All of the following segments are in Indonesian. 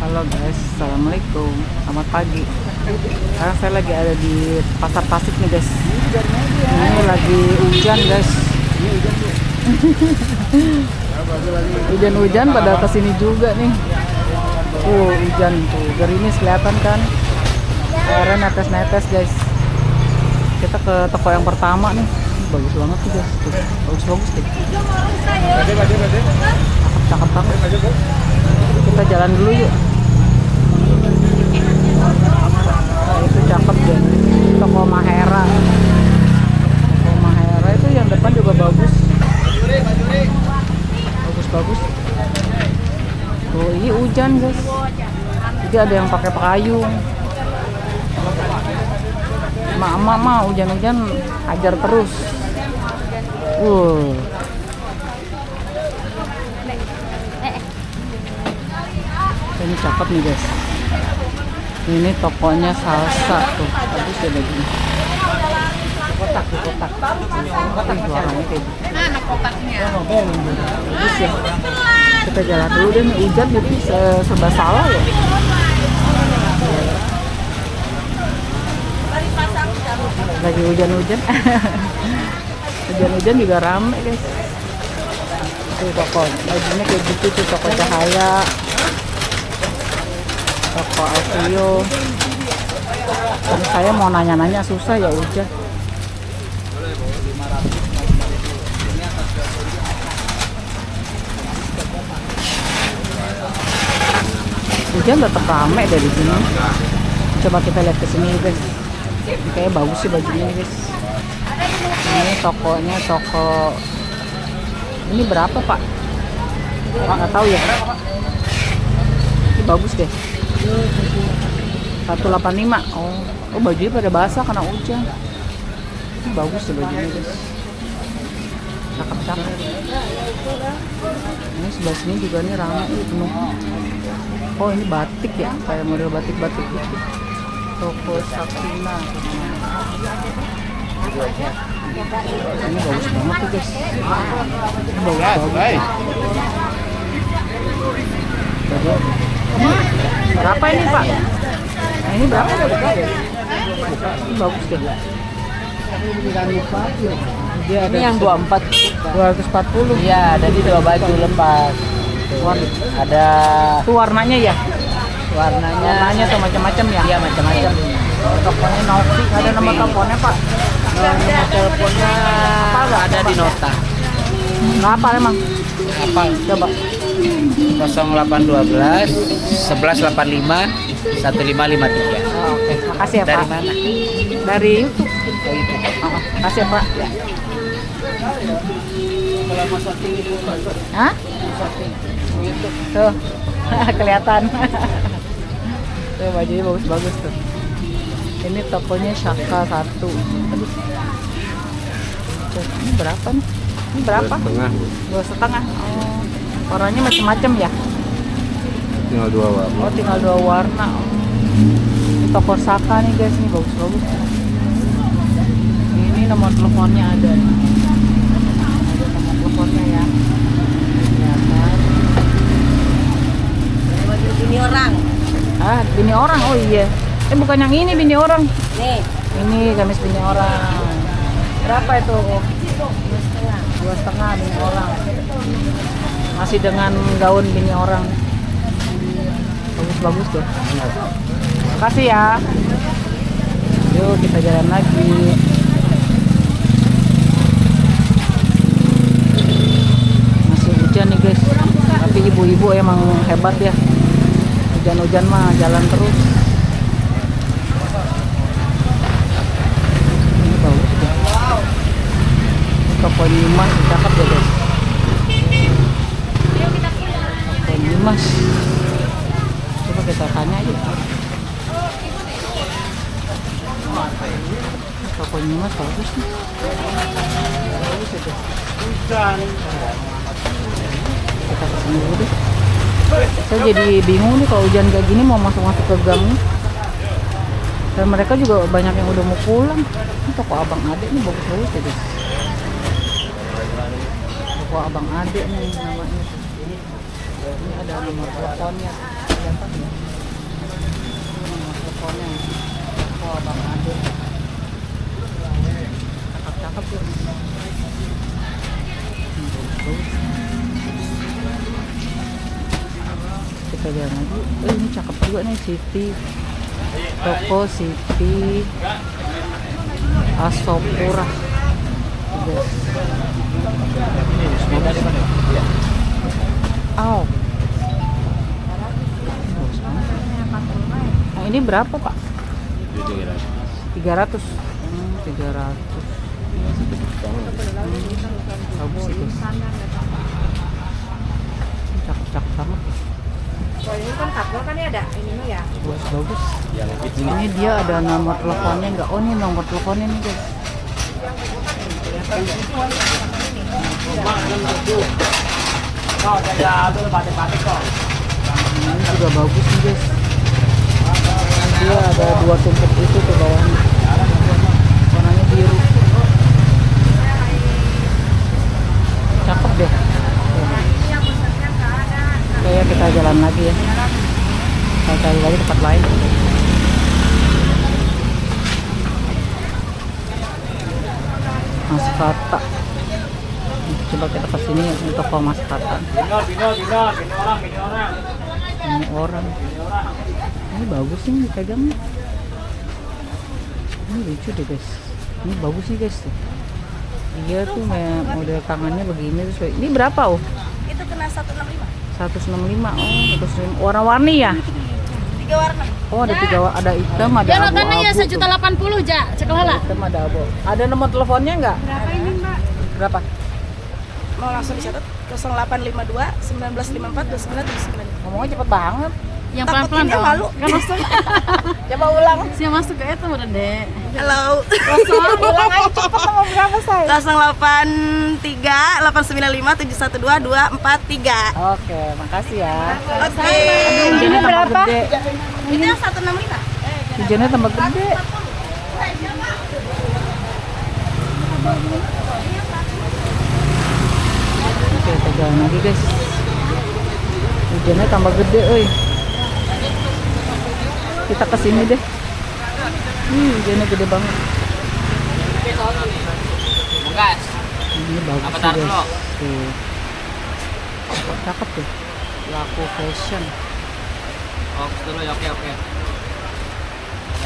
Halo guys, assalamualaikum, selamat pagi. Sekarang saya lagi ada di pasar Tasik nih guys. Ini lagi hujan guys. Hujan-hujan pada kesini juga nih. Hujan tuh, gerimis kelihatan kan. Airnya netes-netes guys. Kita ke toko yang pertama nih. Bagus banget tuh guys. Tuh, bagus-bagus deh. Cakep-cakep. Kita jalan dulu yuk. Nah, itu cakep deh. Toko Mahera. Toko Mahera itu yang depan juga bagus. Bagus. Tuh, ini hujan guys. Jadi ada yang pakai payung. Emak-emak mah hujan-hujan ajar terus. Ini cakep nih guys. Ini tokonya salsa tuh. Bagus ya bajunya. Kotak. Warnanya kayak gitu. Mana kotaknya? Bagus ya. Kita jalan dulu deh, nih hujan jadi serba salah ya. Lagi hujan-hujan. Hujan-hujan juga rame guys. Tuh toko bajunya kayak gitu tuh, toko Cahaya, toko Alfio. Saya mau nanya-nanya susah ya hujan. Hujan tetap rame dari sini. Coba kita lihat ke sini guys. Kayaknya bagus sih bajunya guys. Ini tokonya toko. Ini berapa pak? Nggak tahu ya. Ini bagus deh. 185. Oh bajunya pada basah karena hujan. Ini bagus deh bajunya guys. Cakep. Ini sebelah sini juga nih ramai penuh. Oh ini batik ya, kayak model batik-batik gitu. Toko Sakina. Ini bagus banget tuh guys. Ini bagus. Berapa ini pak? Nah, ini berapa? Ini bagus deh. Ini yang 24. 240. Iya, ada di dua baju lepas. Ada Itu warnanya ya? warnanya Tuh macam-macam ya? Iya, macam-macam. Tokonya Novi, ada nama teleponnya pak? Nomor teleponnya ada di nota. Berapa emang? Apa? Coba. 0812 1185 1553. Oke, makasih ya Dari pak. mana? Dari YouTube. Oh, itu. Makasih ya pak. Hah? Tuh, kelihatan. Tuh bajunya bagus-bagus tuh. Ini tokonya Shaka 1. Aduh. Ini berapa nih? Ini berapa? 2,5. Oh, warnanya macam-macam ya? Tinggal 2 warna. Oh, tinggal 2 warna. Oh. Ini toko Saka nih guys, ini bagus-bagus. Ini nomor teleponnya ada. Ada nomor teleponnya ya. Kelihatan. Ini orang. Bini orang. Oh iya. Bukan yang ini bini orang. Nih, Ini gamis bini orang. Berapa itu? 2,5 bini orang. Masih dengan gaun bini orang. Bagus-bagus tuh. Makasih ya. Yuk kita jalan lagi. Masih hujan nih guys. Tapi ibu-ibu emang hebat ya. Hujan-hujan mah jalan terus. Ini bagus deh. Toko Nyimas cakep ya guys. Toko Nyimas. Coba kita tanya aja. Toko Nyimas bagus nih. Bagus ya guys. Kita kesini dulu deh. Saya jadi bingung nih kalau hujan kayak gini mau masuk-masuk ke gang nih. Dan mereka juga banyak yang udah mau pulang. Ini toko Abang Ade nih bagus-bagus ya guys. Toko Abang Ade nih namanya. Ini ada nomor teleponnya. Kelihatan ya? tokonya. Toko Bang Ade. Cakep-cakep ya. Bagus. Kita jalan lagi. Ini cakep juga nih Siti. Toko Siti Asopura. Guys. Aw. Nah, ini berapa Pak? 300. 300. Bagus sih guys. Cakep-cakep banget. Kalau ini kan kabel kan ya ada ini mah ya. Bagus. Ini dia ada nomor teleponnya enggak? Oh, ini nomor teleponnya nih guys. Ini juga bagus nih guys. Dia ada 2 tumpuk itu ke bawahnya. Warnanya biru. Cakep deh. Oke, kita jalan lagi ya. Kita cari lagi tempat lain. Mas Kata. Coba kita ke sini di toko Mas Kata. Ini orang. Ini bagus nih dipegang. Ini lucu deh guys. Ini bagus nih guys. Dia tuh model tangannya begini terus. Ini berapa oh? Itu kena 165. 165. Oh, 165. Warna-warni ya? 3 warna. Oh, ada 3 warna. Ada hitam, ada Ya abu-abu. notanya ya tuh. 1.80 ja, cekelala. Hitam ada abu. Ada nomor teleponnya enggak? Berapa ini, Mbak? Berapa? Mau langsung dicatat 0852 1954 2979. Ngomongnya cepet banget. Yang pelan-pelan Takutnya dong. malu. Kan masuk. Coba ulang. Siapa masuk ke itu udah deh. Halo. Ulang aja cepet nomor berapa say? 083 895 712 243. Oke, makasih ya. Oke. Hujannya tambah gede. Ini yang 165. Hujannya tambah gede. Oke, kita jalan lagi guys. Hujannya tambah gede, oi. Kita kesini deh. Hujannya gede banget. Ini bagus sih guys. Tuh. Cakep tuh. Laku fashion. Fokus dulu ya, oke.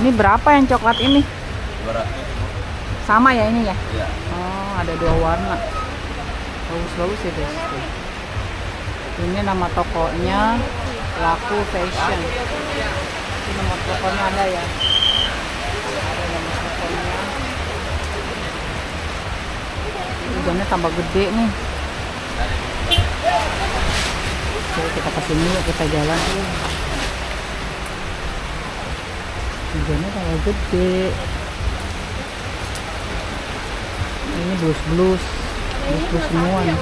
Ini berapa yang coklat ini? Sama ya ini ya? Iya. Oh, ada 2 warna. Bagus-bagus ya guys. Tuh. Ini nama tokonya Laku Fashion. Ini nomor teleponnya ada ya. Ada nomor teleponnya. Hujannya tambah gede nih. Oke, kita kesini yuk, kita jalan. Hujannya tambah gede. Ini blus semua nih.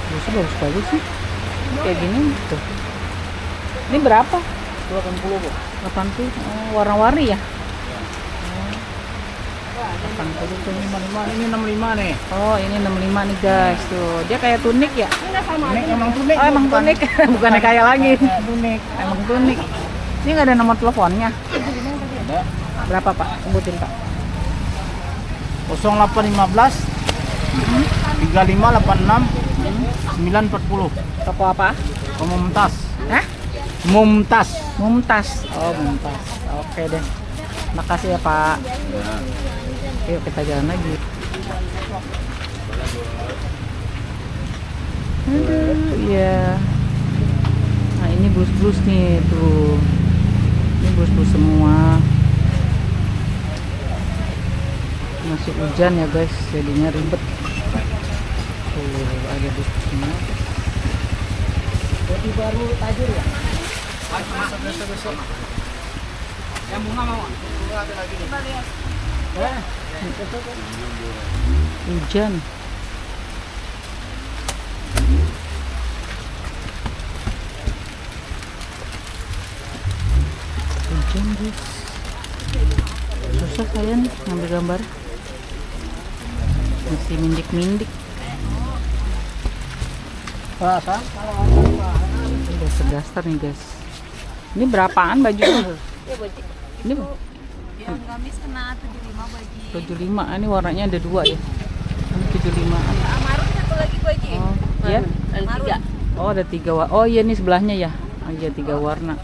Blusnya bagus-bagus sih. Kayak gini tuh. Ini berapa? 80 Bu. 80. Oh, warna-warni ya? Oh. 80 tuh 55. Ini 65 nih. Oh, ini 65 nih guys. Tuh, dia kayak tunik ya? Ini emang tunik. Oh, emang tunik. Bukannya kayak lagi. Tunik. Emang tunik. Ini nggak ada nomor teleponnya. Ada. Berapa Pak? Sebutin Pak. 0815 3586 940. Toko apa? Mumtaz. Hah? Mumtaz. Mumtaz. Oh, Mumtaz. Oke deh. Makasih ya Pak. Yuk kita jalan lagi. Aduh, iya. Nah ini blus nih tuh. Ini blus semua. Masih hujan ya guys, jadinya ribet. Tuh ada busnya. Jadi baru tajur ya? Besok. Yang bunga mau? Bunga ada lagi nih. Hujan. Hujan guys. Susah kalian ngambil gambar. Masih mindik-mindik. Rasa? Udah sedaster nih guys. Ini berapaan bajunya? Ini Bu? Yang gamis kena 75 Baji. 75. Ini warnanya ada 2 ya. Ini 75-an. Marun satu lagi Baji. Oh, ya. Ada 3. Oh, ada 3 warna. Oh, iya nih sebelahnya ya. Oh, iya 3 warna.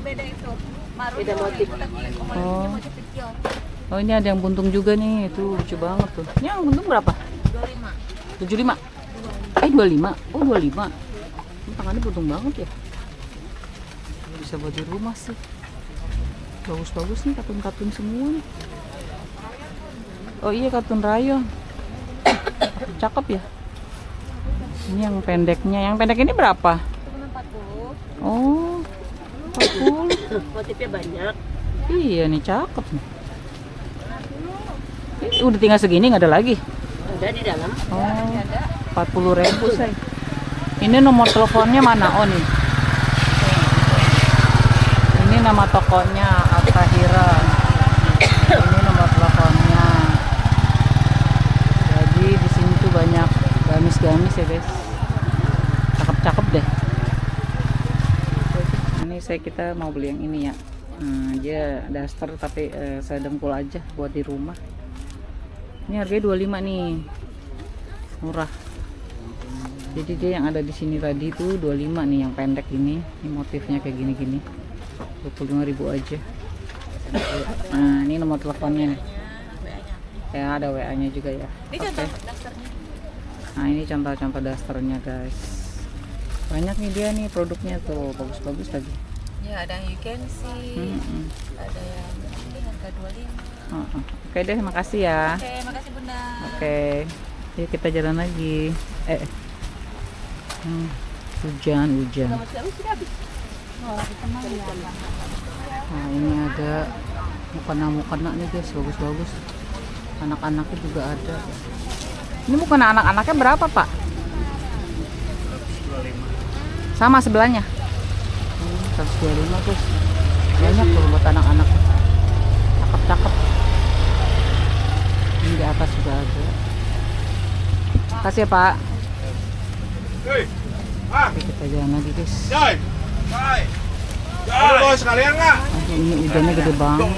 Beda itu. Marun beda motif. Oh. Motif kecil. Oh, ini ada yang buntung juga nih. Itu lucu banget tuh. Ini yang buntung berapa? 25. 75. 25. Oh, 25. Ini tangannya buntung banget ya. Bisa buat di rumah sih. Bagus-bagus nih, katun-katun semua nih. Oh iya, katun rayon. Cakep ya. Ini yang pendeknya. Yang pendek ini berapa? 40. Oh, 40. Motifnya banyak. Iya nih, cakep nih. Ini udah tinggal segini, nggak ada lagi? Ada di dalam. Oh, 40.000 say. Ini nomor teleponnya mana? Oh nih. Ini nama tokonya Atahira. Ini nomor teleponnya. Jadi di sini tuh banyak gamis-gamis ya guys. Cakep-cakep deh. Ini kita mau beli yang ini ya. Dia daster tapi saya dengkul aja buat di rumah. Ini harganya 25 nih. Murah. Jadi dia yang ada di sini tadi tuh 25 nih yang pendek ini. Ini motifnya kayak gini-gini. 25.000 aja. Nah, ini nomor teleponnya nih. Ya, ada WA-nya juga ya. Ini contoh dasternya. Nah, ini contoh-contoh dasternya, guys. Banyak nih dia nih produknya tuh, bagus-bagus lagi. Ya, ada yang you can see. Ada yang ini harga 25. Oke deh, makasih ya. Oke, makasih Bunda. Oke. Yuk kita jalan lagi. Hujan. Nah, ini ada mukena nih guys, bagus-bagus. Anak-anaknya juga ada. Ini mukena anak-anaknya berapa, Pak? 125. Sama sebelahnya. 125 guys. Banyak tuh buat anak-anak. Cakep-cakep. Ini di atas juga ada. Makasih ya, Pak. Oke, kita jalan lagi guys. Mau bawa sekalian nggak? Ini hujannya gede banget.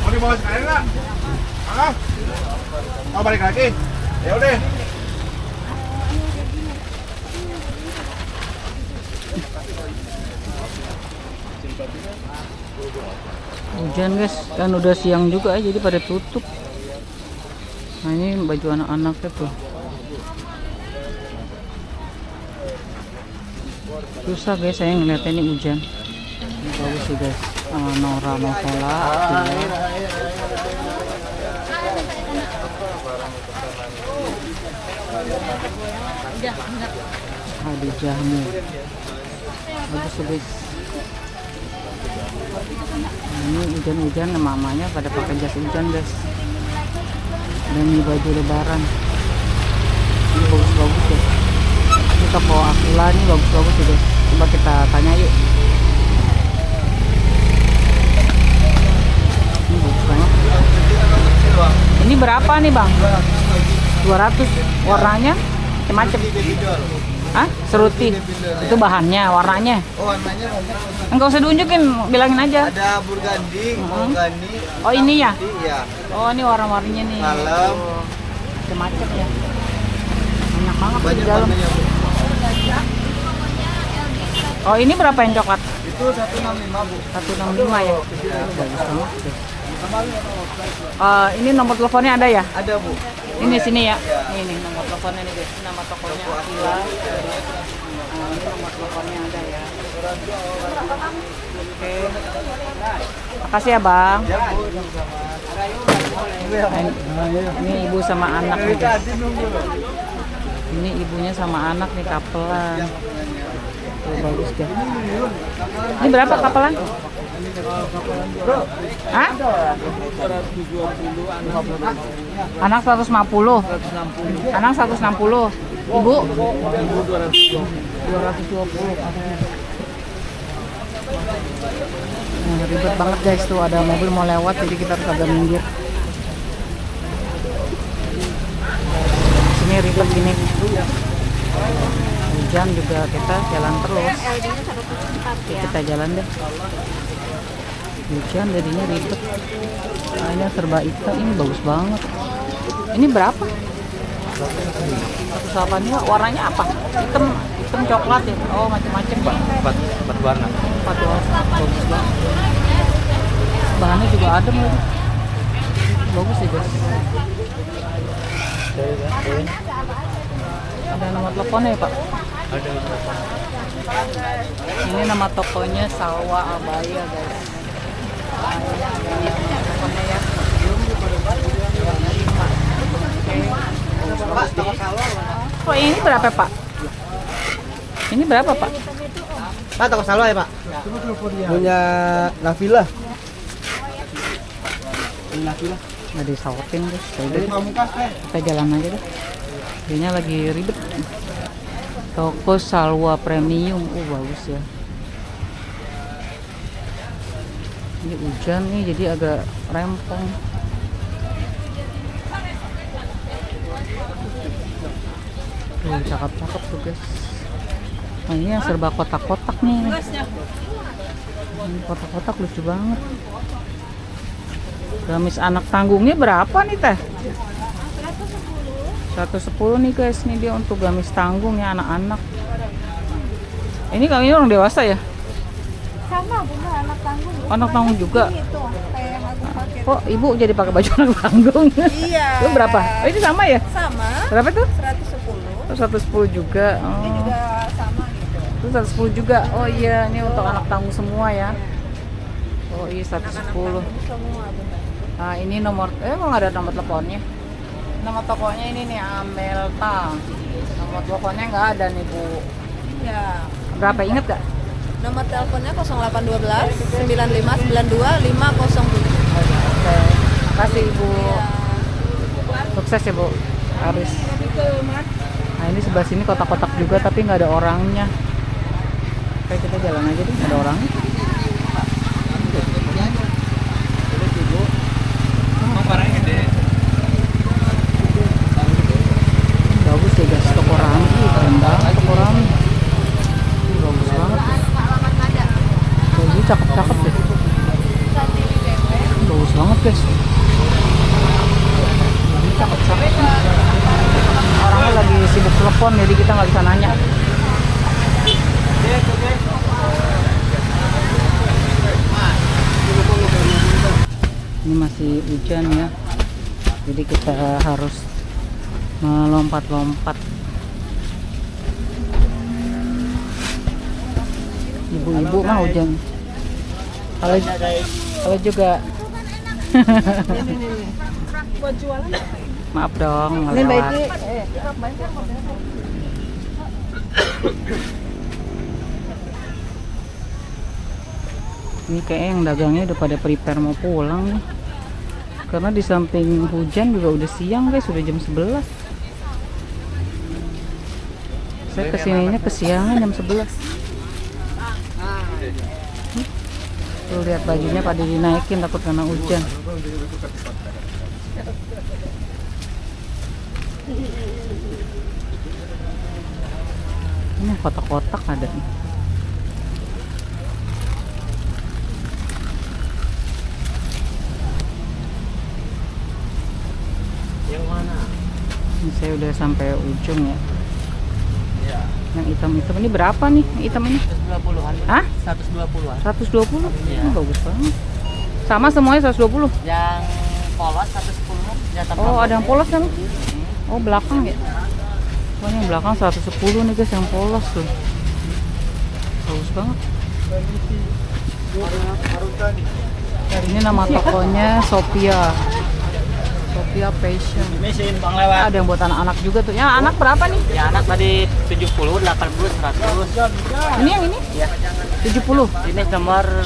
Mau dibawa sekalian nggak? Mau balik lagi? Ya udah. Hujan guys, kan udah siang juga jadi pada tutup. Nah, ini baju anak-anaknya tuh. Susah guys saya ngeliatnya, ini hujan. Ini bagus sih guys. Nora Novola. Hadijahmu. Bagus tuh guys. Nah, ini hujan-hujan, mamanya pada pakai jas hujan guys. Dan ini baju lebaran. Ini bagus-bagus ya. Ini toko Akila ini bagus-bagus ya guys. Coba kita tanya yuk. Ini bagus banget. Ini berapa nih bang? 200. Warnanya macam-macam. Hah? Seruti. Itu bahannya, warnanya. Oh, warnanya banyak. Enggak usah diunjukin, bilangin aja. Ada burgandi, mahogani. Oh ini ya? Iya. Oh ini warna-warninya nih. Malam. Macam-macam ya. Banyak banget di Banyak dalam. warnanya. Oh ini berapa yang coklat? Itu 165 Bu. 165 ya? Bagus banget deh. Ini nomor teleponnya ada ya? Ada Bu. Ini sini ya? Ini nomor teleponnya nih guys. Nama tokonya Akila. Ini nomor teleponnya ada ya. Oke. Makasih ya bang. Ini ibu sama anak nih guys. Ini ibunya sama anak nih, kapelan. Oh, bagus deh. Ini berapa kapelan? Hah? Anak 150. Anak 160. Ibu? 220. Nah, ribet banget guys tuh, ada mobil mau lewat jadi kita harus agak minggir. Sini ribet gini. hujan juga kita jalan terus. Kita jalan deh. Hujan jadinya ribet. Kayaknya serba hitam, ini bagus banget. Ini berapa? 182. Warnanya apa? Hitam coklat ya. Oh, macam-macam Pak. Empat warna. 4 warna. Bagus banget. Bahannya juga adem lagi. Bagus sih guys. Ada nomor teleponnya ya Pak? Ada. Ini nama tokonya Salwa Abaya guys. Teleponnya ya. Oh ini berapa Pak? Ini berapa Pak? Pak, toko salwa ya Pak? Punya Nafila. Nafila. Nggak disautin guys. Kita jalan aja deh. Kayaknya lagi ribet. Toko Salwa Premium. Bagus ya. Ini hujan nih jadi agak rempong. Tuh, cakep-cakep tuh guys. Nah ini yang serba kotak-kotak nih. Ini kotak-kotak lucu banget. Gamis anak tanggungnya berapa nih teh? 110 nih guys. Ini dia untuk gamis tanggung ya anak-anak. Ini kalau ini orang dewasa ya? Sama Bunda, anak tanggung. Anak tanggung juga. Itu kayak yang aku pakai. Kok ibu jadi pakai baju anak tanggung? Iya. Itu berapa? Oh, ini sama ya? Sama. Berapa tuh? 110. Oh, 110 juga. Ini Oh. juga sama gitu. Itu 110 juga. Oh iya, ini untuk anak tanggung semua ya. Oh iya 110. Semua Bunda. Nah, ini nomor kok nggak ada nomor teleponnya. Nama tokonya ini nih Amelta. Nomor teleponnya nggak ada nih Bu. Ya. Berapa inget gak? Nomor teleponnya 0812 9592 507. Oke. Makasih Ibu. Sukses ya Bu. Harus. Nah ini sebelah sini kotak-kotak juga tapi nggak ada orangnya. Oke kita jalan aja deh, nggak ada orangnya. Bagus ya guys, toko Ramzi, keren banget toko Ramzi. Bagus banget. Ini cakep-cakep deh. Bagus banget guys. Ini cakep-cakep. Orangnya lagi sibuk telepon jadi kita nggak bisa nanya. Ini masih hujan ya. Jadi kita harus melompat-lompat. Ibu-ibu mah hujan. Kalau juga. Maaf dong, lewat. Ini kayaknya yang dagangnya udah pada prepare mau pulang nih. Karena di samping hujan juga udah siang guys, sudah jam 11. Saya kesininya kesiangan jam 11. Tuh lihat bajunya pada dinaikin takut kena hujan. Ini kotak-kotak ada nih. Yang mana? Ini saya udah sampai ujung ya. Yang hitam-hitam ini berapa nih? Yang hitam ini? 120-an. Hah? 120-an. 120? Iya. Oh, bagus banget. Sama semuanya 120? Yang polos 110, yang Oh, ada yang polos kan? Oh, belakang ya? Oh, ini yang belakang 110 nih guys, yang polos tuh. Bagus banget. Ini nama tokonya Sophia. Sophia Fashion. Mesin Bang lewat. Ada yang buat anak-anak juga tuh. Ya, anak berapa nih? Ya anak tadi 70, 80, 100. Ini yang ini? Ya. 70. Ini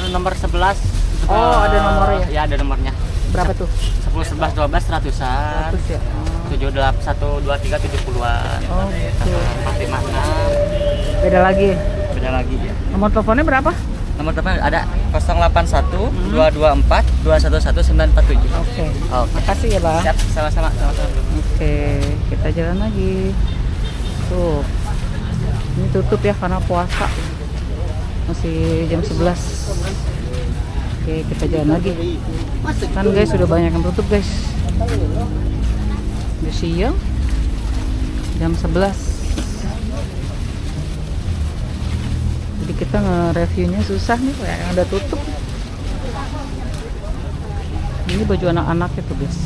nomor 11. Oh, ada nomornya? Ya, ada nomornya. Berapa tuh? 10, 11, 12, 100-an. 100 ya? 78, 1, 2, 3, 70-an. Oh, gitu. 4, 5, 6. Beda lagi. Beda lagi ya. Nomor teleponnya berapa? Nomor telepon ada 081 224 211 947. Oke. Oke. Makasih ya, Bang. Siap, sama-sama. Oke, kita jalan lagi. Tuh. Ini tutup ya karena puasa. Masih jam 11. Oke, kita jalan lagi. Kan guys sudah banyak yang tutup guys. Udah siang. Jam 11. Jadi kita nge-reviewnya susah nih, kayak yang udah tutup. Ini baju anak-anak itu guys.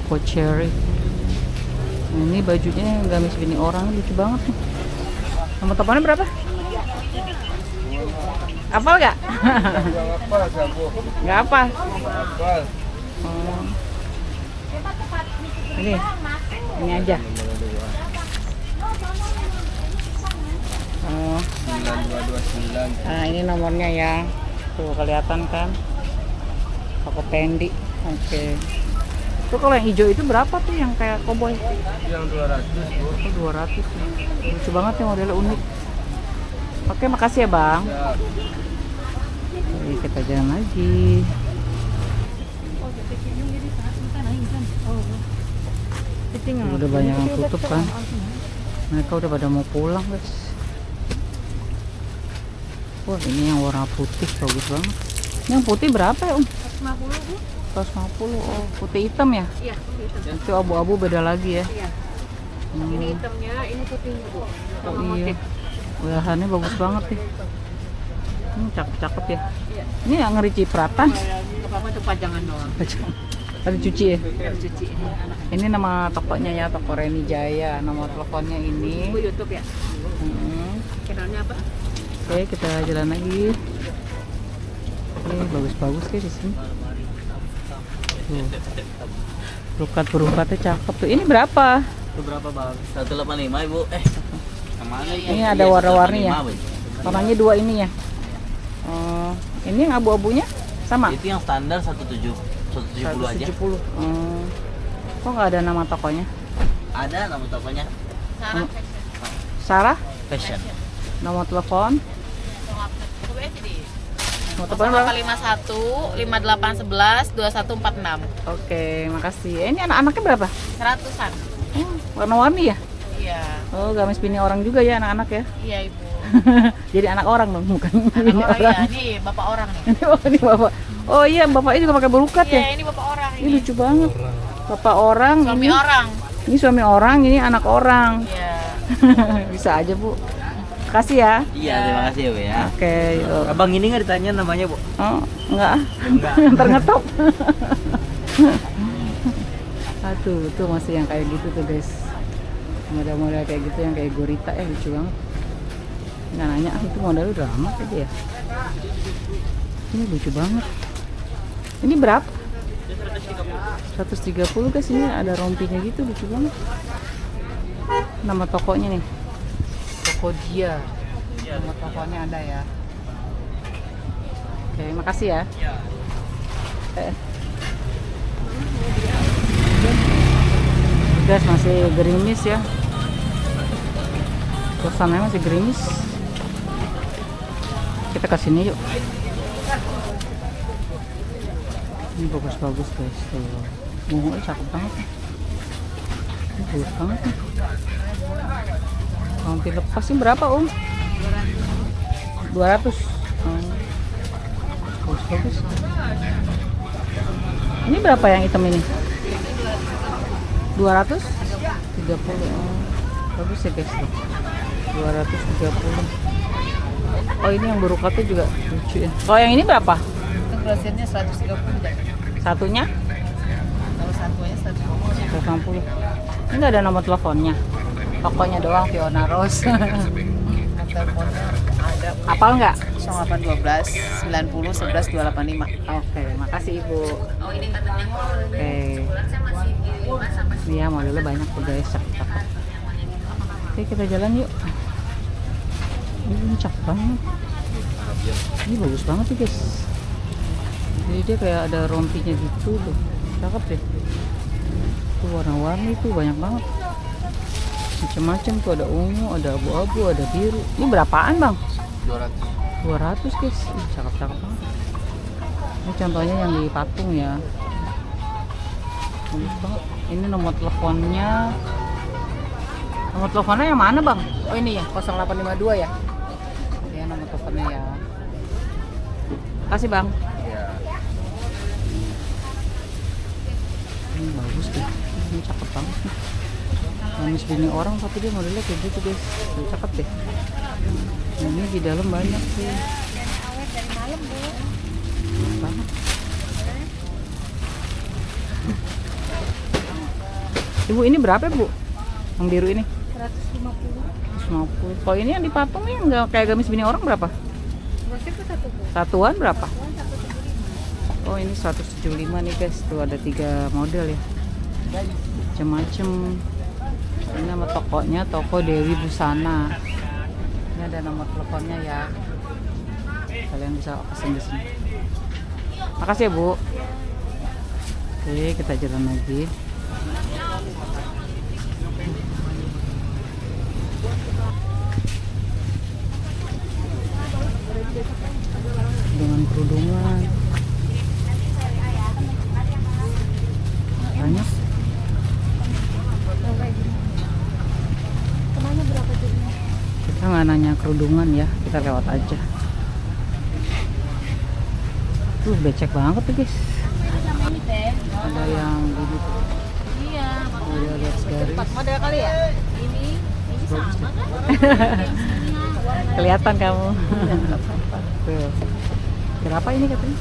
Coco Cherry. Nah, ini bajunya gamis bini orang, lucu banget nih. Nomor teleponnya berapa? Apal gak? Gak apa. Oh. Ini aja. Oh. 9229. Nah, ini nomornya ya. Tuh kelihatan kan? Toko Pendi. Oke. Tuh kalau yang hijau itu berapa tuh yang kayak koboi? Yang 200, Bu. Oh, 200 ya. Lucu banget ya, modelnya unik. Oke, makasih ya Bang. Ya. Oke, kita jalan lagi. Udah banyak yang tutup kan. Mereka udah pada mau pulang guys. Wah, ini yang warna putih bagus banget. Yang putih berapa ya 150 Bu. 150. Oh, putih hitam ya? Iya, hitam. Itu abu-abu beda lagi ya. Iya. Hmm. Ini hitamnya, ini putihnya Bu. Oh, iya. Bahannya bagus banget nih. Ini cakep-cakep ya. Iya. Ini yang ngeri cipratan. Enggak apa-apa itu pajangan doang. Ada cuci ya? Cuci ini anak. Ini nama tokonya ya, toko Reni Jaya. Nama teleponnya ini. Bu YouTube ya. Channelnya apa? Oke, kita jalan lagi. Oke, bagus-bagus kayak di sini. Tuh. Berukat-berukatnya cakep tuh. Ini berapa? Itu berapa Bang? 185 Ibu. Yang mana ini? Ini ada warna-warni ya. 185, Bu. Warnanya dua ini ya. Ini yang abu-abunya sama? Itu yang standar 170 aja. 170. Kok nggak ada nama tokonya? Ada nama tokonya Sarah? Fashion. Nomor telepon? Nomor telepon berapa? 51 5811 2146. Oke, makasih. Ini anak-anaknya berapa? 100-an. Warna-warni ya? Iya. Oh, gamis bini orang juga ya anak-anak ya? Iya, Ibu. Jadi anak orang dong, bukan Anak bini orang orang. ya, ini bapak orang nih. Ini bapak. Oh iya, bapaknya juga pakai berukat Iya, ya? ini bapak orang Ini ini. lucu banget. Bapak orang, Suami ini, orang. ini suami orang, ini anak orang. Iya. Bisa aja Bu. Makasih ya. Iya, terima kasih ya Bu ya. Oke, yuk. Abang ini nggak ditanya namanya Bu? Oh, enggak. Ntar ngetop. Aduh, tuh masih yang kayak gitu tuh guys. Model-model kayak gitu yang kayak gurita ya, lucu banget. Nggak nanya, itu modalnya udah lama aja ya. Ini lucu banget. Ini berapa? 130 guys, ini ada rompinya gitu, lucu banget. Nama tokonya nih. Toko dia. Nama tokonya ada ya. Oke, makasih ya. Guys, masih gerimis ya. Suasananya masih gerimis. Kita ke sini yuk. Ini bagus-bagus guys. Tuh. Bunga cakep banget. Ini bagus banget nih. Nanti lepas ini berapa Om? 200. Bagus-bagus. Ini berapa yang hitam ini? 200? 30. Bagus ya guys. 230. Oh, ini yang berukatnya juga lucu ya. Kalau yang ini berapa? Itu grosirnya 130 deh. Satunya? Kalau satunya 150. 160. Ini nggak ada nomor teleponnya. Tokonya doang Fiona Rose. Teleponnya ada Apal nggak? 0812 90 11 285. Oke, makasih Ibu. Oh, ini katanya. Oke. Iya, modelnya banyak tuh guys, cakep-cakep. Oke, kita jalan yuk. Ini cakep banget. Ini bagus banget sih guys. Jadi dia kayak ada rompinya gitu tuh. Cakep deh. Tuh warna-warni tuh banyak banget. Macam-macam tuh, ada ungu, ada abu-abu, ada biru. Ini berapaan Bang? 200 guys. Ih, cakep-cakep banget. Ini contohnya yang di patung ya. Bagus banget. Ini nomor teleponnya. Nomor teleponnya yang mana bang? Oh ini ya 0852 ya. Ya nomor teleponnya ya. Kasih bang. Iya. Ini bagus deh. Ini cakep banget nih. Gamis bini orang tapi dia modelnya kayak gitu guys. Tuh, cakep deh. Ini di dalam banyak sih. Awet dari malam, Bu. Banget. Ibu ini berapa Bu? Yang biru ini? 150. 150. Kalau ini yang dipatung nih nggak kayak gamis bini orang berapa? Masih ke satu, Bu. Satuan berapa? Uang 175. Oh ini 175 nih guys. Tuh ada 3 model ya. Macem-macem. Ini nama tokonya Toko Dewi Busana. Ini ada nomor teleponnya ya. Kalian bisa pesen di sini. Makasih ya Bu. Oke kita jalan lagi. Dengan kerudungan banyak. Kemana berapa jadinya? Kita nggak nanya kerudungan ya, kita lewat aja. Tuh becek banget tuh guys. Ini teh. Ada yang gini tuh. Iya. Ada garis-garis. Model kali ya? Ini sama kan? Kelihatan kamu. Tuh. Berapa ini katanya?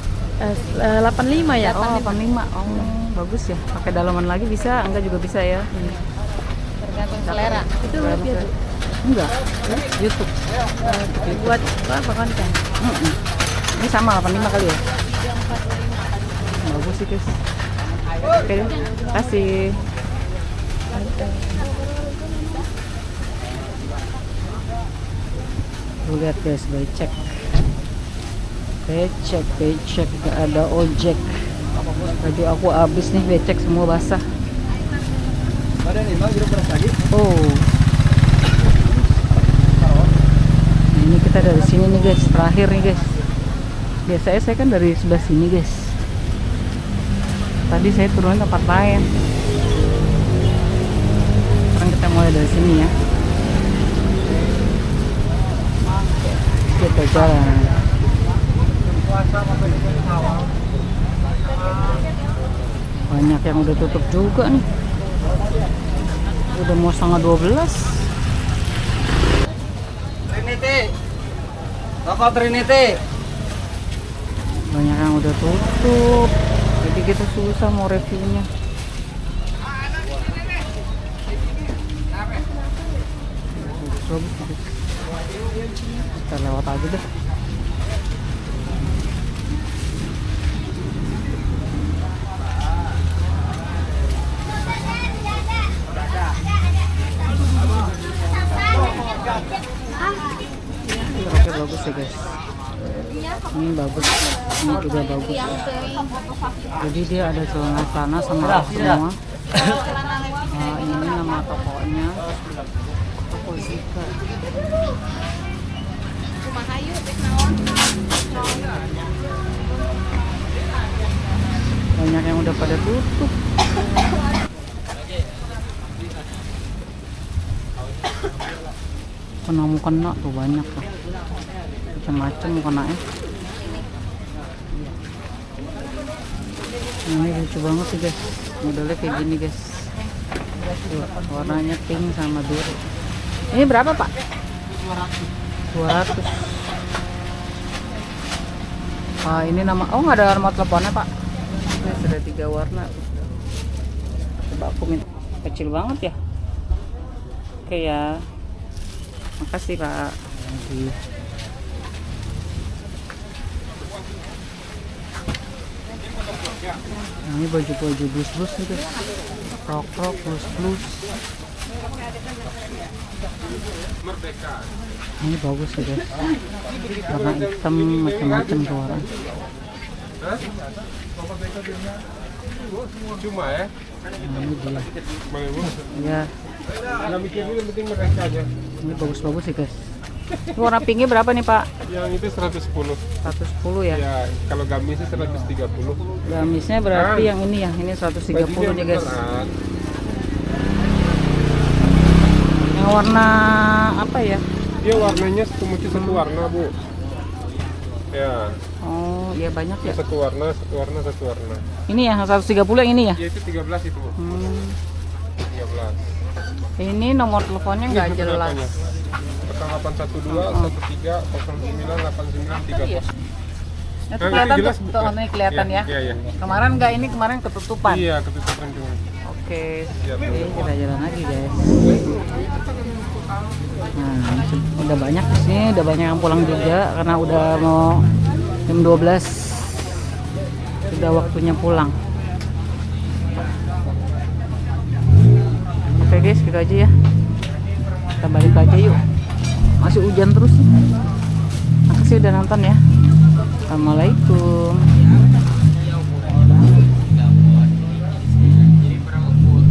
85 ya. Oh 85. Oh bagus ya. Pakai dalaman lagi bisa, enggak juga bisa ya. Tergantung selera. Itu rupiah tuh. Enggak. YouTube. Buat apa konten? Ini sama 85 kali ya. Bagus sih guys. Oke, kasih. Lihat guys, becek. Becek, gak ada ojek. Baju aku habis nih, becek semua basah. Ada nih, Bang, jeruk beras lagi. Oh. Nah, ini kita dari sini nih guys, terakhir nih guys. Biasanya saya kan dari sebelah sini guys. Tadi saya turun tempat lain. Sekarang kita mulai dari sini ya. Kita jalan. Banyak yang udah tutup juga nih. Udah mau setengah 12. Trinity. Toko Trinity. Banyak yang udah tutup. Jadi kita susah mau reviewnya. Bagus. Kita lewat aja deh. Oke bagus ya guys. Ini bagus. Ini juga bagus. Jadi dia ada celana sama rok semua. Nah, ini nama tokonya Toko Zika. Banyak yang udah pada tutup. Kena tuh banyak tuh. Macam-macam kenanya. Ini lucu banget sih guys. Modelnya kayak gini guys. Tuh, warnanya pink sama biru. Ini berapa Pak? 200. Ah, ini nama. Oh nggak ada nomor teleponnya Pak. Ini sudah 3 warna. Coba aku minta. Kecil banget ya. Oke ya. Makasih Pak. Lagi. Nah, ini baju-baju blus-blus nih guys. Rok-rok, blus-blus. Ini bagus sih guys. Warna hitam macam-macam tuh warna. Cuma ya. Nah, ini dia. Ya, ini bagus-bagus sih guys. Ini warna pinknya berapa nih Pak? Yang itu 110. 110 ya. Ya, kalau gamisnya 130. Gamisnya berarti yang ini ya. Ini 130 nih guys. Yang Warna-warna apa ya? Dia warnanya satu motif satu warna, Bu. Ya, Oh, ya banyak ya. satu warna, satu warna, satu warna. Ini ya 130 yang ini ya? Ya itu 13 itu, Bu. 13. Ini nomor teleponnya nggak Ini jelas. berapanya? Tekan 812 13 09 89 30. Nah, itu Nah, kelihatan jelas, tuh, Bu. tuh ini kelihatan ya. Iya, iya. Kemarin nggak, ini kemarin ketutupan. Iya, ketutupan cuma. Oke, Siap. oke, kita jalan lagi guys. Nah, udah banyak di sini, udah banyak yang pulang juga karena udah mau jam 12. Sudah waktunya pulang. Oke guys, gitu aja ya. Kita balik aja yuk. Masih hujan terus. Makasih udah nonton ya. Assalamualaikum.